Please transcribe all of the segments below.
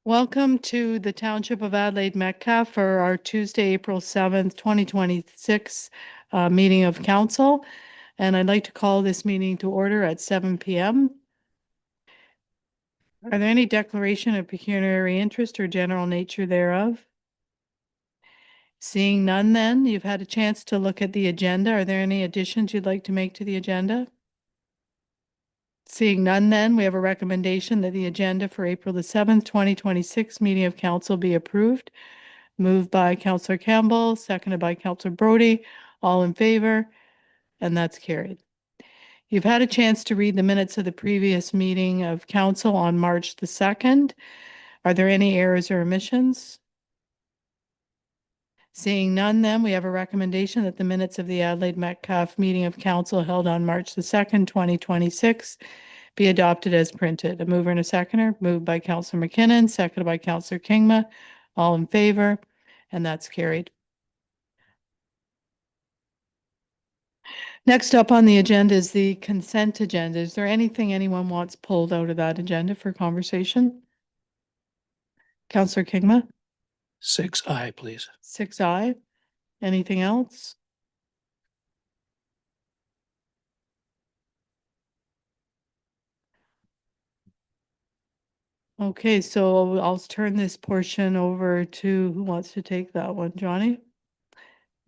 Welcome to the Township of Adelaide Metcalfe for our Tuesday, April 7th, 2026 meeting of council. And I'd like to call this meeting to order at 7 p.m. Are there any declaration of pecuniary interest or general nature thereof? Seeing none then, you've had a chance to look at the agenda. Are there any additions you'd like to make to the agenda? Seeing none then, we have a recommendation that the agenda for April the 7th, 2026 meeting of council be approved. Moved by Councillor Campbell, seconded by Councillor Brody. All in favor? And that's carried. You've had a chance to read the minutes of the previous meeting of council on March the 2nd. Are there any errors or omissions? Seeing none then, we have a recommendation that the minutes of the Adelaide Metcalfe meeting of council held on March the 2nd, 2026 be adopted as printed. A mover and a seconder, moved by Councillor McKinnon, seconded by Councillor Kingma. All in favor? And that's carried. Next up on the agenda is the consent agenda. Is there anything anyone wants pulled out of that agenda for conversation? Councillor Kingma? 6I, please. 6I. Anything else? Okay, so I'll turn this portion over to who wants to take that one, Johnny?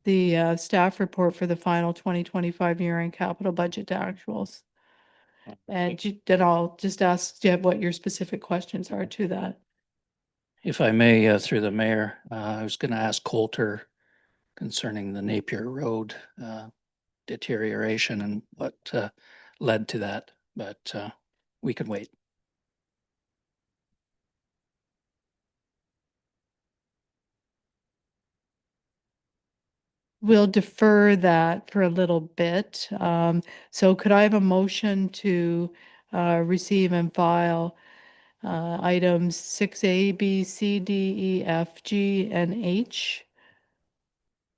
The staff report for the final 2025 year-end capital budget to actuals. And then I'll just ask Jeb what your specific questions are to that. If I may, through the mayor, I was going to ask Coulter concerning the Napier Road deterioration and what led to that, but we can wait. We'll defer that for a little bit. So could I have a motion to receive and file items 6A, B, C, D, E, F, G, and H?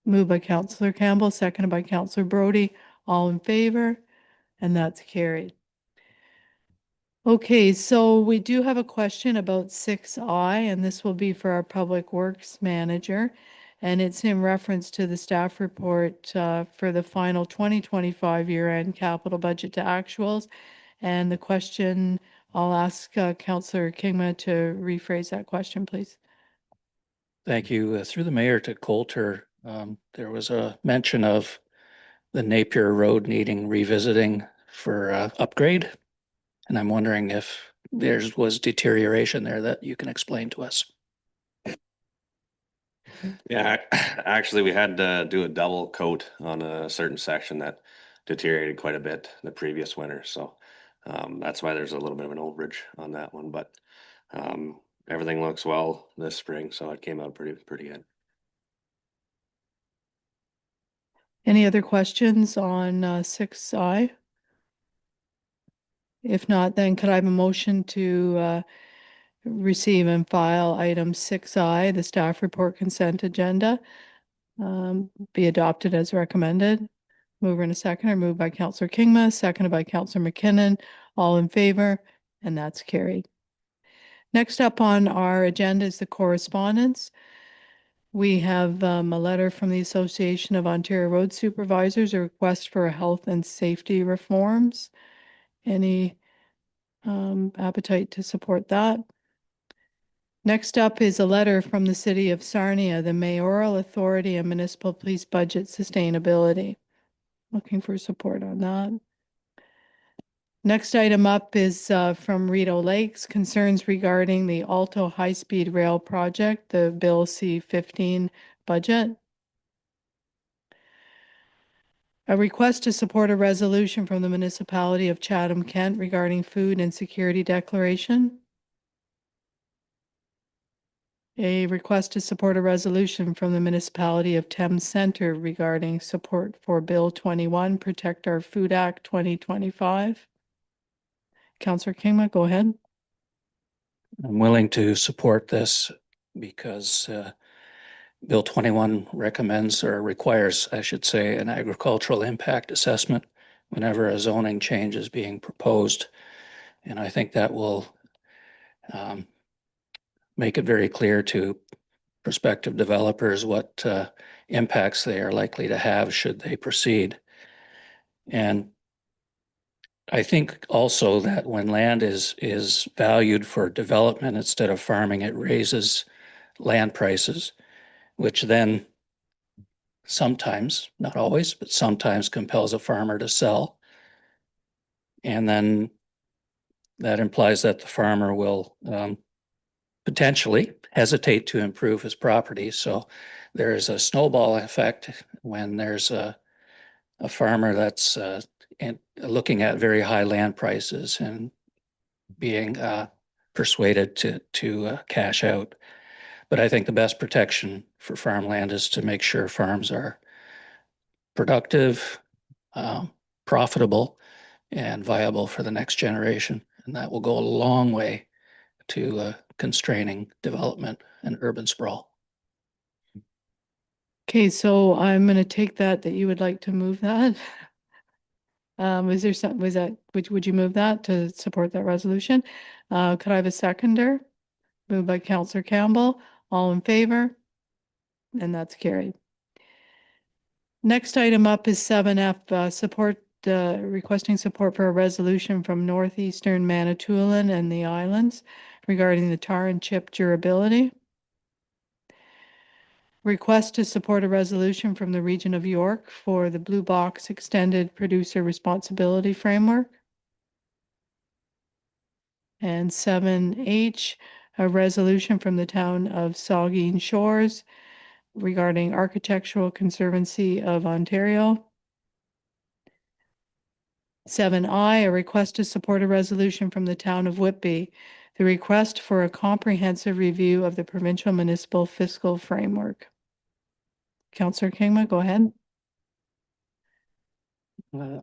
Moved by Councillor Campbell, seconded by Councillor Brody. All in favor? And that's carried. Okay, so we do have a question about 6I, and this will be for our Public Works Manager. And it's in reference to the staff report for the final 2025 year-end capital budget to actuals. And the question, I'll ask Councillor Kingma to rephrase that question, please. Thank you. Through the mayor to Coulter, there was a mention of the Napier Road needing revisiting for upgrade. And I'm wondering if there was deterioration there that you can explain to us. Yeah, actually, we had to do a double coat on a certain section that deteriorated quite a bit the previous winter. So that's why there's a little bit of an overage on that one. But everything looks well this spring, so it came out pretty good. Any other questions on 6I? If not, then could I have a motion to receive and file item 6I, the staff report consent agenda, be adopted as recommended? Mover and a seconder, moved by Councillor Kingma, seconded by Councillor McKinnon. All in favor, and that's carried. Next up on our agenda is the correspondence. We have a letter from the Association of Ontario Road Supervisors, a request for health and safety reforms. Any appetite to support that? Next up is a letter from the City of Sarnia, the Mayoral Authority and Municipal Police Budget Sustainability. Looking for support on that. Next item up is from Rideau Lakes, concerns regarding the Alto High-Speed Rail Project, the Bill C-15 budget. A request to support a resolution from the municipality of Chatham-Kent regarding food insecurity declaration. A request to support a resolution from the municipality of Thames Centre regarding support for Bill 21, Protect Our Food Act 2025. Councillor Kingma, go ahead. I'm willing to support this because Bill 21 recommends or requires, I should say, an agricultural impact assessment whenever a zoning change is being proposed. And I think that will make it very clear to prospective developers what impacts they are likely to have should they proceed. And I think also that when land is valued for development instead of farming, it raises land prices, which then sometimes, not always, but sometimes compels a farmer to sell. And then that implies that the farmer will potentially hesitate to improve his property. So there is a snowball effect when there's a farmer that's looking at very high land prices and being persuaded to cash out. But I think the best protection for farmland is to make sure farms are productive, profitable, and viable for the next generation. And that will go a long way to constraining development and urban sprawl. Okay, so I'm going to take that you would like to move that. Is there some, would you move that to support that resolution? Could I have a seconder? Moved by Councillor Campbell. All in favor? And that's carried. Next item up is 7F, requesting support for a resolution from Northeastern Manitoulin and the Islands regarding the tar and chip durability. Request to support a resolution from the Region of York for the Blue Box Extended Producer Responsibility Framework. And 7H, a resolution from the town of Saugeen Shores regarding Architectural Conservancy of Ontario. 7I, a request to support a resolution from the town of Whitby, the request for a comprehensive review of the provincial municipal fiscal framework. Councillor Kingma, go ahead.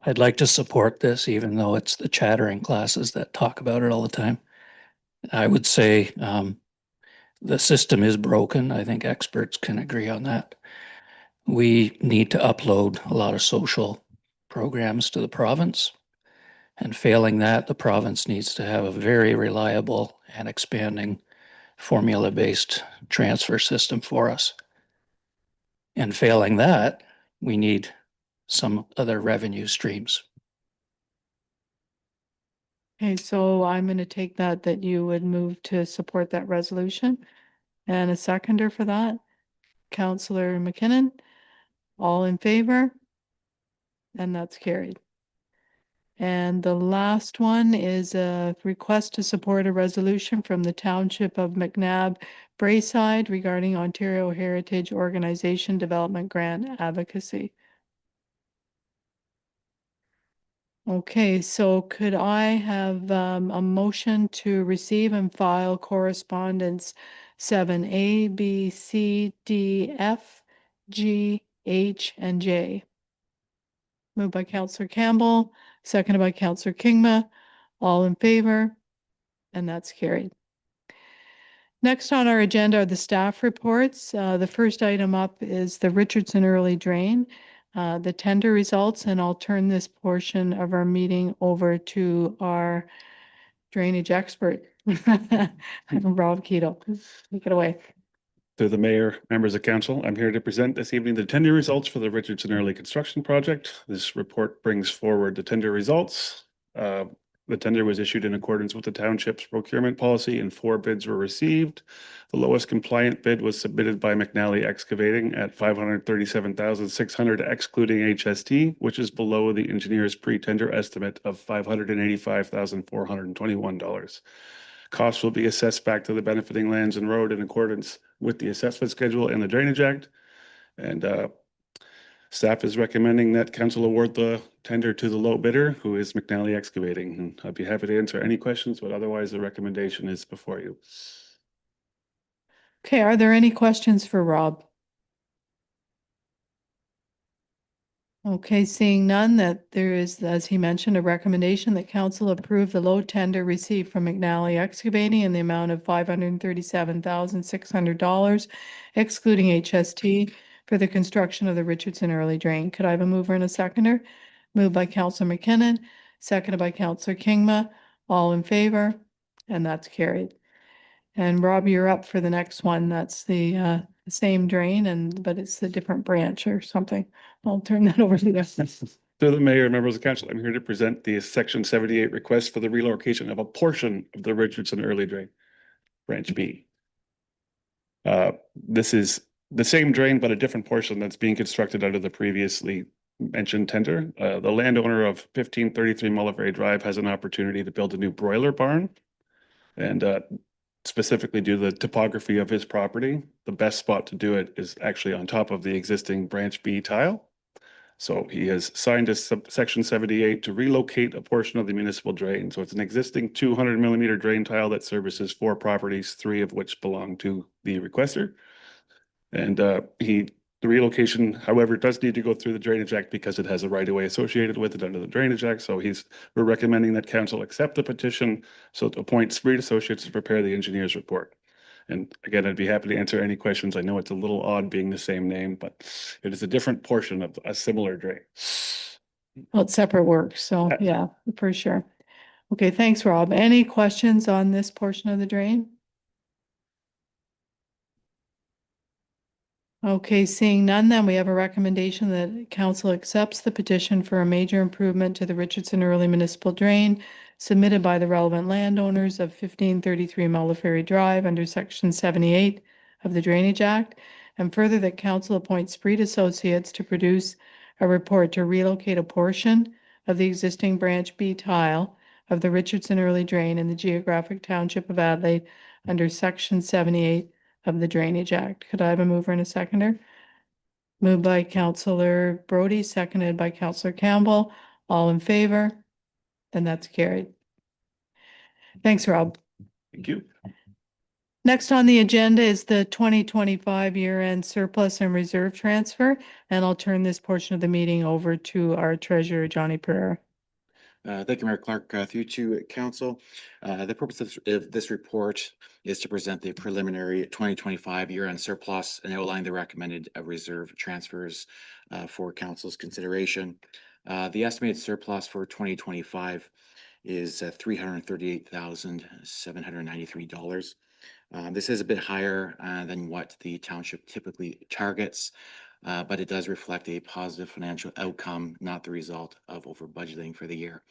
I'd like to support this, even though it's the chattering classes that talk about it all the time. I would say the system is broken. I think experts can agree on that. We need to upload a lot of social programs to the province. And failing that, the province needs to have a very reliable and expanding formula-based transfer system for us. And failing that, we need some other revenue streams. Okay, so I'm going to take that you would move to support that resolution. And a seconder for that, Councillor McKinnon. All in favor? And that's carried. And the last one is a request to support a resolution from the Township of McNabb Braeside regarding Ontario Heritage Organization Development Grant Advocacy. Okay, so could I have a motion to receive and file correspondence 7A, B, C, D, F, G, H, and J? Moved by Councillor Campbell, seconded by Councillor Kingma. All in favor? And that's carried. Next on our agenda are the staff reports. The first item up is the Richardson Early Drain, the tender results, and I'll turn this portion of our meeting over to our drainage expert, Rob Keto. Take it away. To the mayor, members of council, I'm here to present this evening the tender results for the Richardson Early Construction Project. This report brings forward the tender results. The tender was issued in accordance with the township's procurement policy and 4 bids were received. The lowest compliant bid was submitted by McNally Excavating at $537,600 excluding HST, which is below the engineer's pre-tender estimate of $585,421. Costs will be assessed back to the benefiting lands and road in accordance with the assessment schedule and the Drainage Act. And staff is recommending that council award the tender to the low bidder, who is McNally Excavating. And I'd be happy to answer any questions, but otherwise the recommendation is before you. Okay, are there any questions for Rob? Okay, seeing none, that there is, as he mentioned, a recommendation that council approve the low tender received from McNally Excavating in the amount of $537,600, excluding HST, for the construction of the Richardson Early Drain. Could I have a mover and a seconder? Moved by Councillor McKinnon, seconded by Councillor Kingma. All in favor? And that's carried. And Rob, you're up for the next one. That's the same drain but it's a different branch or something. I'll turn that over to you. Through the mayor, members of council, I'm here to present the section 78 request for the relocation of a portion of the Richardson Early Drain, branch B. This is the same drain, but a different portion that's being constructed out of the previously mentioned tender. The landowner of 1533 Mulliferry Drive has an opportunity to build a new broiler barn. And specifically due to the topography of his property, the best spot to do it is actually on top of the existing branch B tile. So he has signed a section 78 to relocate a portion of the municipal drain. So it's an existing 200 millimeter drain tile that services 4 properties, 3 of which belong to the requester. And the relocation, however, does need to go through the Drainage Act because it has a right of way associated with it under the Drainage Act. So we're recommending that council accept the petition, so to appoint Spreed Associates to prepare the engineer's report. And again, I'd be happy to answer any questions. I know it's a little odd being the same name, but it is a different portion of a similar drain. Well, it's separate work, so yeah, for sure. Okay, thanks, Rob. Any questions on this portion of the drain? Okay, seeing none, then we have a recommendation that council accepts the petition for a major improvement to the Richardson Early Municipal Drain submitted by the relevant landowners of 1533 Mulliferry Drive under section 78 of the Drainage Act, and further that council appoints Spreed Associates to produce a report to relocate a portion of the existing branch B tile of the Richardson Early Drain in the geographic township of Adelaide under section 78 of the Drainage Act. Could I have a mover and a seconder? Moved by Councillor Brody, seconded by Councillor Campbell. All in favor? Then that's carried. Thanks, Rob. Thank you. Next on the agenda is the 2025 year-end surplus and reserve transfer, and I'll turn this portion of the meeting over to our treasurer, Johnny Pereira. Thank you, Mayor Clark. Through to council. The purpose of this report is to present the preliminary 2025 year-end surplus and outline the recommended reserve transfers for council's consideration. The estimated surplus for 2025 is $338,793. This is a bit higher than what the township typically targets, but it does reflect a positive financial outcome, not the result of over budgeting for the year.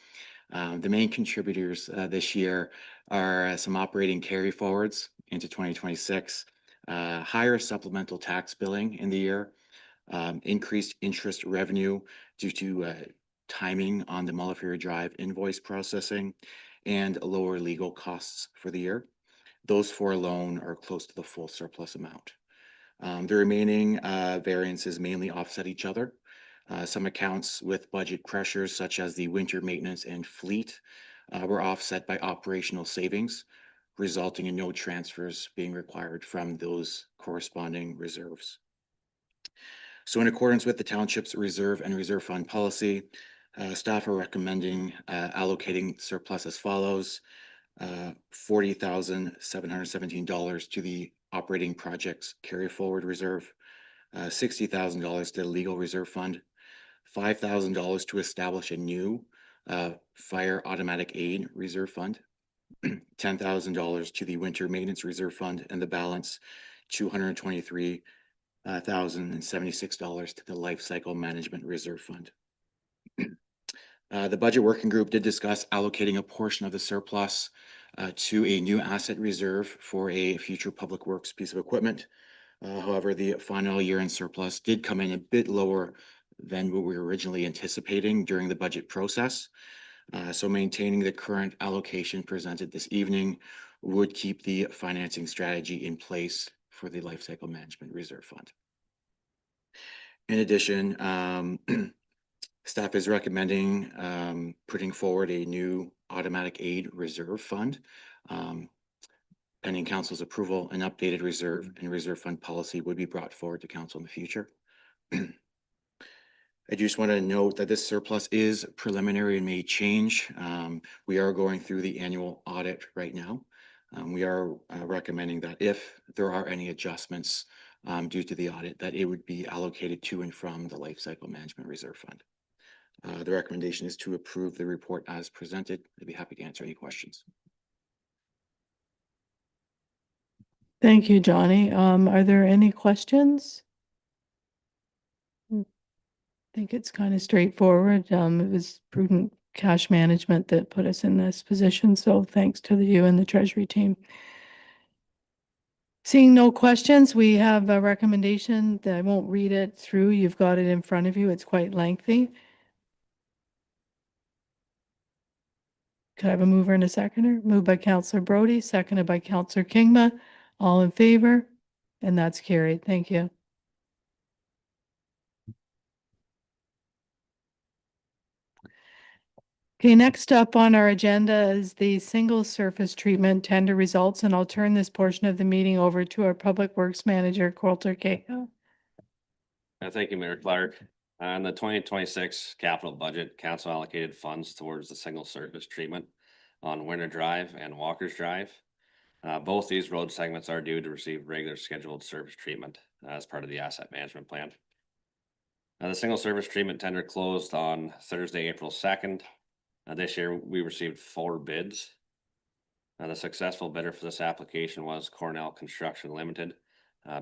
The main contributors this year are some operating carry forwards into 2026, higher supplemental tax billing in the year, increased interest revenue due to timing on the Mulliferry Drive invoice processing, and lower legal costs for the year. Those 4 alone are close to the full surplus amount. The remaining variances mainly offset each other. Some accounts with budget pressures, such as the winter maintenance and fleet, were offset by operational savings, resulting in no transfers being required from those corresponding reserves. So in accordance with the township's reserve and reserve fund policy, staff are recommending allocating surplus as follows. $40,717 to the operating projects carry forward reserve, $60,000 to the legal reserve fund, $5,000 to establish a new fire automatic aid reserve fund, $10,000 to the winter maintenance reserve fund, and the balance $223,076 to the life cycle management reserve fund. The budget working group did discuss allocating a portion of the surplus to a new asset reserve for a future public works piece of equipment. However, the final year-end surplus did come in a bit lower than what we were originally anticipating during the budget process. So maintaining the current allocation presented this evening would keep the financing strategy in place for the life cycle management reserve fund. In addition, staff is recommending putting forward a new automatic aid reserve fund. Pending council's approval, an updated reserve and reserve fund policy would be brought forward to council in the future. I just want to note that this surplus is preliminary and may change. We are going through the annual audit right now. We are recommending that if there are any adjustments due to the audit, that it would be allocated to and from the life cycle management reserve fund. The recommendation is to approve the report as presented. I'd be happy to answer any questions. Thank you, Johnny. Are there any questions? I think it's kind of straightforward. It was prudent cash management that put us in this position. So thanks to you and the Treasury team. Seeing no questions, we have a recommendation that I won't read it through. You've got it in front of you. It's quite lengthy. Could I have a mover and a seconder? Moved by Councillor Brody, seconded by Councillor Kingma. All in favor? And that's carried. Thank you. Okay, next up on our agenda is the single surface treatment tender results, and I'll turn this portion of the meeting over to our Public Works Manager, Coulter Cahill. Thank you, Mayor Clark. On the 2026 capital budget, council allocated funds towards the single surface treatment on Winter Drive and Walker's Drive. Both these road segments are due to receive regular scheduled surface treatment as part of the asset management plan. The single service treatment tender closed on Thursday, April 2nd. This year, we received 4 bids. The successful bidder for this application was Cornell Construction Limited,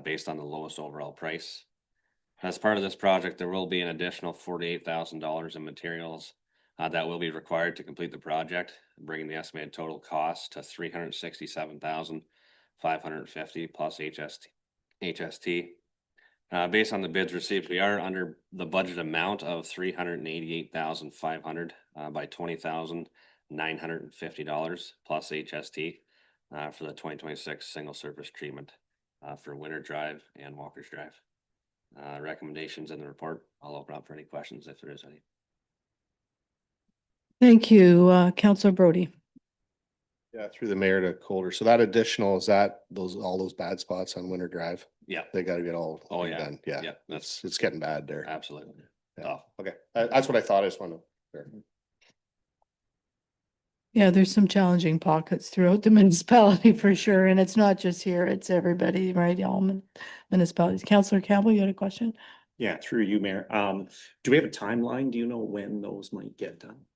based on the lowest overall price. As part of this project, there will be an additional $48,000 in materials that will be required to complete the project, bringing the estimated total cost to $367,550 plus HST. Based on the bids received, we are under the budget amount of $388,500 by $20,950 plus HST for the 2026 single surface treatment for Winter Drive and Walker's Drive. Recommendations in the report. I'll open up for any questions if there is any. Thank you, Councillor Brody. Yeah, through the mayor to Coulter. So that additional, is that all those bad spots on Winter Drive? Yeah, They gotta get all Oh, yeah. done. Yeah, yeah, that's it's getting bad there. absolutely Yeah. tough. Okay, that's what I thought. I just wanted to. Yeah, there's some challenging pockets throughout the municipality for sure, and it's not just here, it's everybody, right? All municipalities. Councillor Campbell, you had a question? Yeah, through you, Mayor. Do we have a timeline? Do you know when those might get done?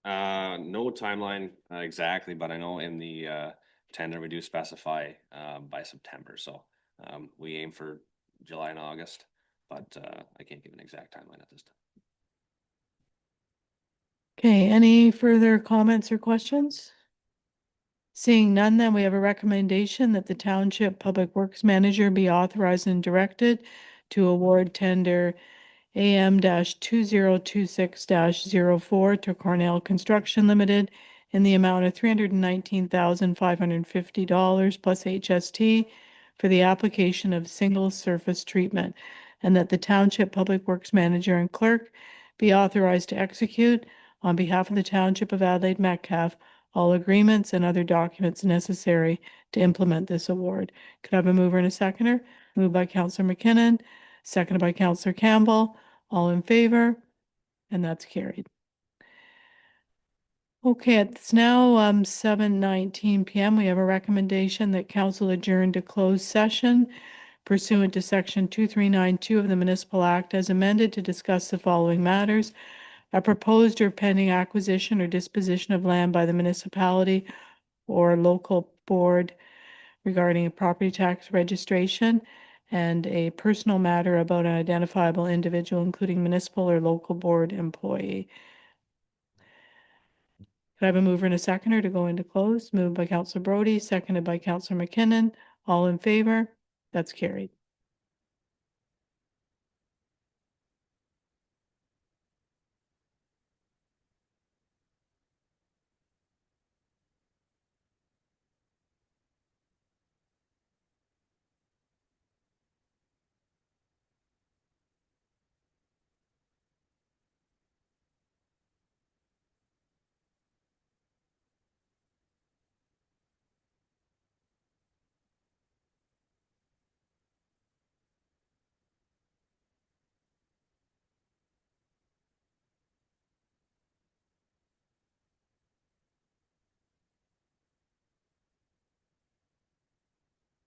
No timeline exactly, but I know in the tender we do specify by September. So we aim for July and August, but I can't give an exact timeline at this time. Okay, any further comments or questions? Seeing none, then we have a recommendation that the Township Public Works Manager be authorized and directed to award tender AM-2026-04 to Cornell Construction Limited in the amount of $319,550 plus HST for the application of single surface treatment, and that the Township Public Works Manager and Clerk be authorized to execute on behalf of the Township of Adelaide Metcalfe all agreements and other documents necessary to implement this award. Could I have a mover and a seconder? Moved by Councillor McKinnon, seconded by Councillor Campbell. All in favor? And that's carried. Okay, it's now 7:19 p.m. We have a recommendation that council adjourn to closed session pursuant to section 2392 of the Municipal Act as amended to discuss the following matters: a proposed or pending acquisition or disposition of land by the municipality or local board regarding a property tax registration, and a personal matter about an identifiable individual, including municipal or local board employee. Could I have a mover and a seconder to go into close? Moved by Councillor Brody, seconded by Councillor McKinnon. All in favor? That's carried.